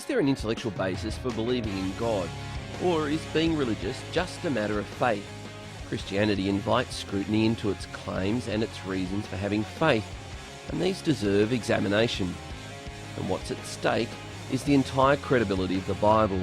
Is there an intellectual basis for believing in God? Or is being religious just a matter of faith? Christianity invites scrutiny into its claims and its reasons for having faith, and these deserve examination. And what's at stake is the entire credibility of the Bible.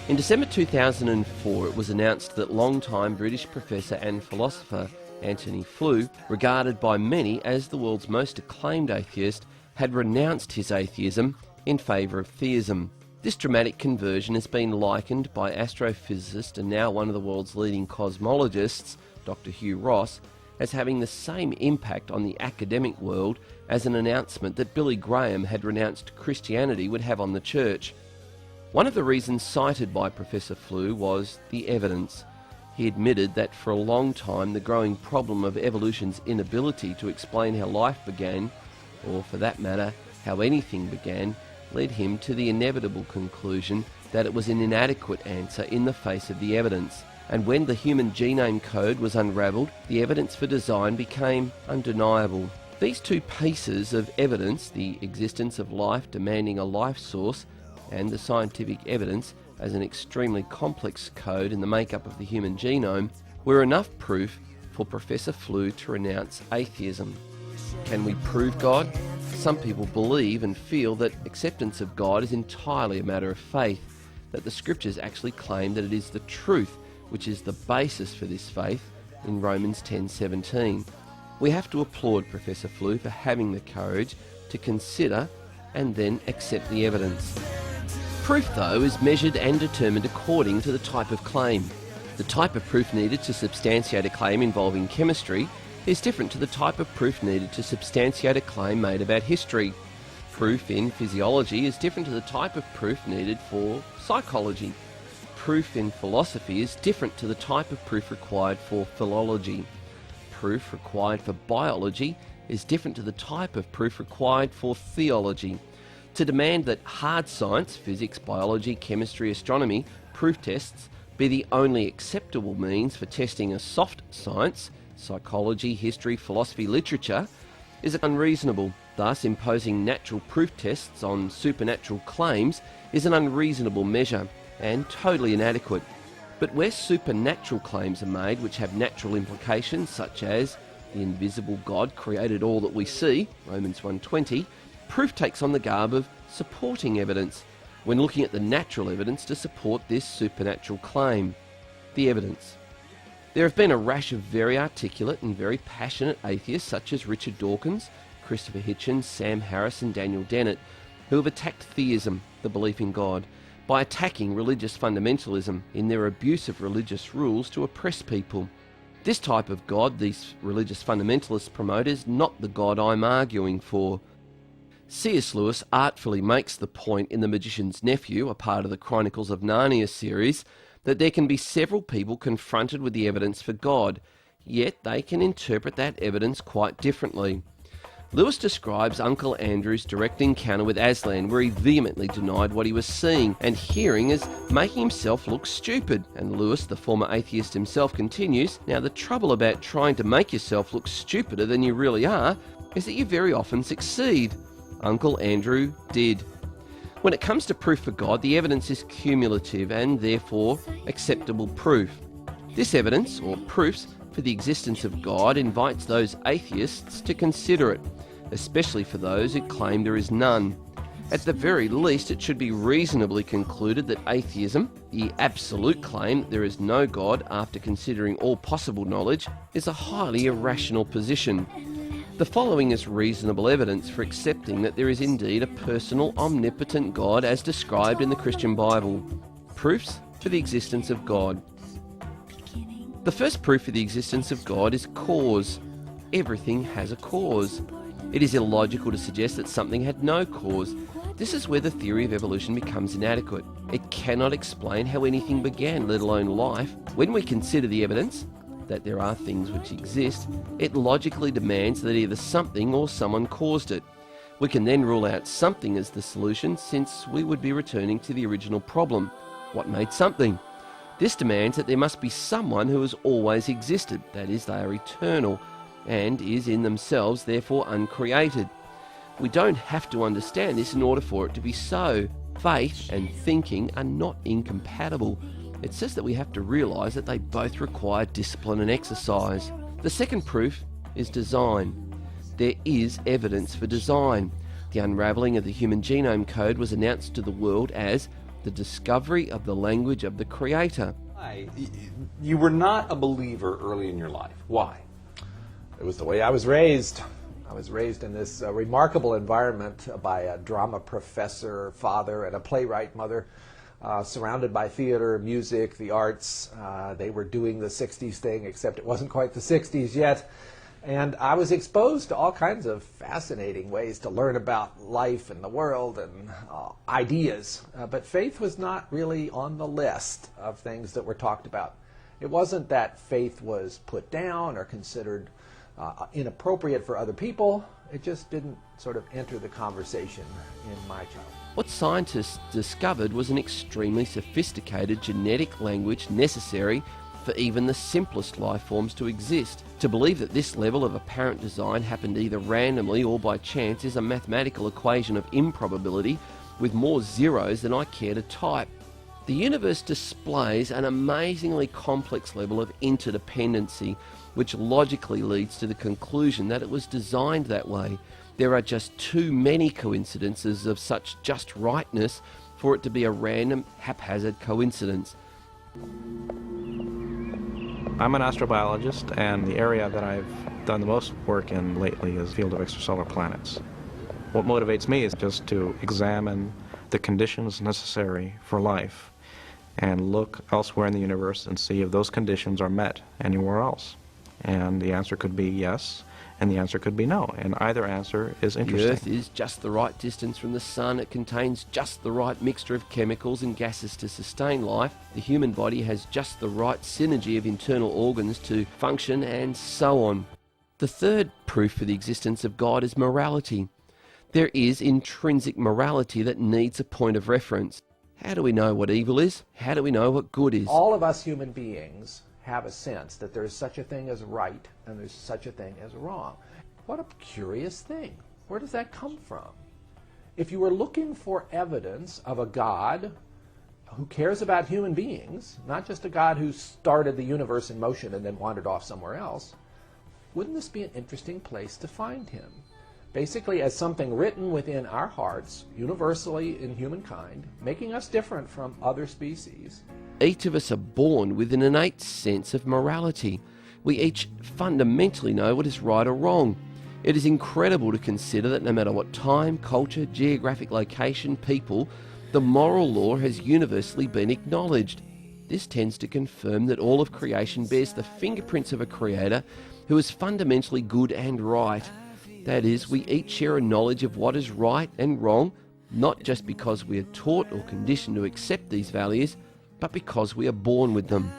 In December 2004, it was announced that long-time British professor and philosopher Antony Flew, regarded by many as the world's most acclaimed atheist, had renounced his atheism in favour of theism. This dramatic conversion has been likened by astrophysicist and now one of the world's leading cosmologists, Dr. Hugh Ross, as having the same impact on the academic world as an announcement that Billy Graham had renounced Christianity would have on the church. One of the reasons cited by Professor Flew was the evidence. He admitted that for a long time the growing problem of evolution's inability to explain how life began, or for that matter, how anything began, led him to the inevitable conclusion that it was an inadequate answer in the face of the evidence. And when the human genome code was unravelled, the evidence for design became undeniable. These two pieces of evidence, the existence of life demanding a life source, and the scientific evidence as an extremely complex code in the makeup of the human genome, were enough proof for Professor Flew to renounce atheism. Can we prove God? Some people believe and feel that acceptance of God is entirely a matter of faith, that the scriptures actually claim that it is the truth which is the basis for this faith in Romans 10:17. We have to applaud Professor Flew for having the courage to consider and then accept the evidence. Proof, though, is measured and determined according to the type of claim. The type of proof needed to substantiate a claim involving chemistry is different to the type of proof needed to substantiate a claim made about history. Proof in physiology is different to the type of proof needed for psychology. Proof in philosophy is different to the type of proof required for philology. Proof required for biology is different to the type of proof required for theology. To demand that hard science, physics, biology, chemistry, astronomy, proof tests, be the only acceptable means for testing a soft science, psychology, history, philosophy, literature, is unreasonable. Thus, imposing natural proof tests on supernatural claims is an unreasonable measure and totally inadequate. But where supernatural claims are made which have natural implications, such as the invisible God created all that we see, Romans 1:20, proof takes on the garb of supporting evidence when looking at the natural evidence to support this supernatural claim. The evidence. There have been a rash of very articulate and very passionate atheists such as Richard Dawkins, Christopher Hitchens, Sam Harris and Daniel Dennett, who have attacked theism, the belief in God, by attacking religious fundamentalism in their abuse of religious rules to oppress people. This type of God these religious fundamentalists promote is not the God I'm arguing for. C.S. Lewis artfully makes the point in The Magician's Nephew, a part of the Chronicles of Narnia series, that there can be several people confronted with the evidence for God, yet they can interpret that evidence quite differently. Lewis describes Uncle Andrew's direct encounter with Aslan, where he vehemently denied what he was seeing and hearing as making himself look stupid. And Lewis, the former atheist himself, continues, "Now the trouble about trying to make yourself look stupider than you really are is that you very often succeed." Uncle Andrew did. When it comes to proof for God, the evidence is cumulative and therefore acceptable proof. This evidence, or proofs, for the existence of God invites those atheists to consider it, especially for those who claim there is none. At the very least, it should be reasonably concluded that atheism, the absolute claim that there is no God after considering all possible knowledge, is a highly irrational position. The following is reasonable evidence for accepting that there is indeed a personal, omnipotent God as described in the Christian Bible. Proofs for the existence of God. The first proof for the existence of God is cause. Everything has a cause. It is illogical to suggest that something had no cause. This is where the theory of evolution becomes inadequate. It cannot explain how anything began, let alone life. When we consider the evidence that there are things which exist, it logically demands that either something or someone caused it. We can then rule out something as the solution, since we would be returning to the original problem. What made something? This demands that there must be someone who has always existed, that is, they are eternal, and is in themselves therefore uncreated. We don't have to understand this in order for it to be so. Faith and thinking are not incompatible. It says that we have to realise that they both require discipline and exercise. The second proof is design. There is evidence for design. The unravelling of the human genome code was announced to the world as the discovery of the language of the Creator. You were not a believer early in your life. Why? It was the way I was raised. I was raised in this remarkable environment by a drama professor father and a playwright mother, surrounded by theater, music, the arts. They were doing the 60s thing, except it wasn't quite the 60s yet. And I was exposed to all kinds of fascinating ways to learn about life and the world and ideas. But faith was not really on the list of things that were talked about. It wasn't that faith was put down or considered inappropriate for other people. It just didn't sort of enter the conversation in my childhood. What scientists discovered was an extremely sophisticated genetic language necessary for even the simplest life forms to exist. To believe that this level of apparent design happened either randomly or by chance is a mathematical equation of improbability with more zeros than I care to type. The universe displays an amazingly complex level of interdependency, which logically leads to the conclusion that it was designed that way. There are just too many coincidences of such just rightness for it to be a random, haphazard coincidence. I'm an astrobiologist, and the area that I've done the most work in lately is the field of extrasolar planets. What motivates me is just to examine the conditions necessary for life and look elsewhere in the universe and see if those conditions are met anywhere else. And the answer could be yes, and the answer could be no, and either answer is interesting. The Earth is just the right distance from the Sun. It contains just the right mixture of chemicals and gases to sustain life. The human body has just the right synergy of internal organs to function, and so on. The third proof for the existence of God is morality. There is intrinsic morality that needs a point of reference. How do we know what evil is? How do we know what good is? All of us human beings have a sense that there is such a thing as right and there's such a thing as wrong. What a curious thing. Where does that come from? If you were looking for evidence of a God who cares about human beings, not just a God who started the universe in motion and then wandered off somewhere else, wouldn't this be an interesting place to find him? Basically as something written within our hearts, universally in humankind, making us different from other species. Each of us are born with an innate sense of morality. We each fundamentally know what is right or wrong. It is incredible to consider that no matter what time, culture, geographic location, people, the moral law has universally been acknowledged. This tends to confirm that all of creation bears the fingerprints of a creator who is fundamentally good and right. That is, we each share a knowledge of what is right and wrong, not just because we are taught or conditioned to accept these values, but because we are born with them.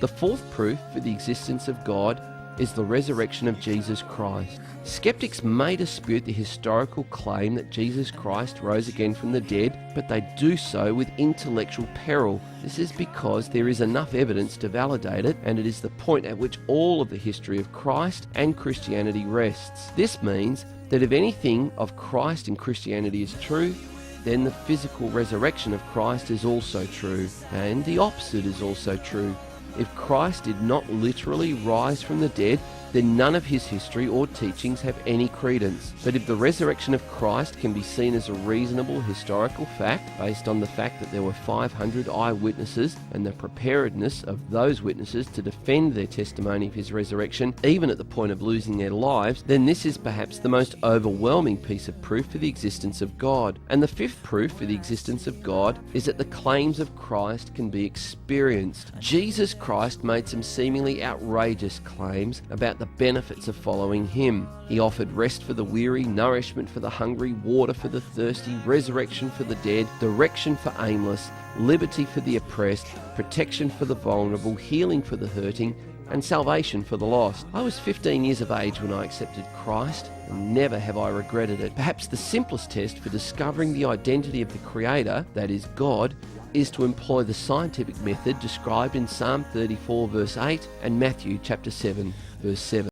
The fourth proof for the existence of God is the resurrection of Jesus Christ. Skeptics may dispute the historical claim that Jesus Christ rose again from the dead, but they do so with intellectual peril. This is because there is enough evidence to validate it, and it is the point at which all of the history of Christ and Christianity rests. This means that if anything of Christ and Christianity is true, then the physical resurrection of Christ is also true, and the opposite is also true. If Christ did not literally rise from the dead, then none of his history or teachings have any credence. But if the resurrection of Christ can be seen as a reasonable historical fact, based on the fact that there were 500 eyewitnesses and the preparedness of those witnesses to defend their testimony of his resurrection, even at the point of losing their lives, then this is perhaps the most overwhelming piece of proof for the existence of God. And the fifth proof for the existence of God is that the claims of Christ can be experienced. Jesus Christ made some seemingly outrageous claims about the benefits of following him. He offered rest for the weary, nourishment for the hungry, water for the thirsty, resurrection for the dead, direction for aimless, liberty for the oppressed, protection for the vulnerable, healing for the hurting, and salvation for the lost. I was 15 years of age when I accepted Christ, and never have I regretted it. Perhaps the simplest test for discovering the identity of the Creator, that is God, is to employ the scientific method described in Psalm 34 verse 8 and Matthew chapter 7 verse 7.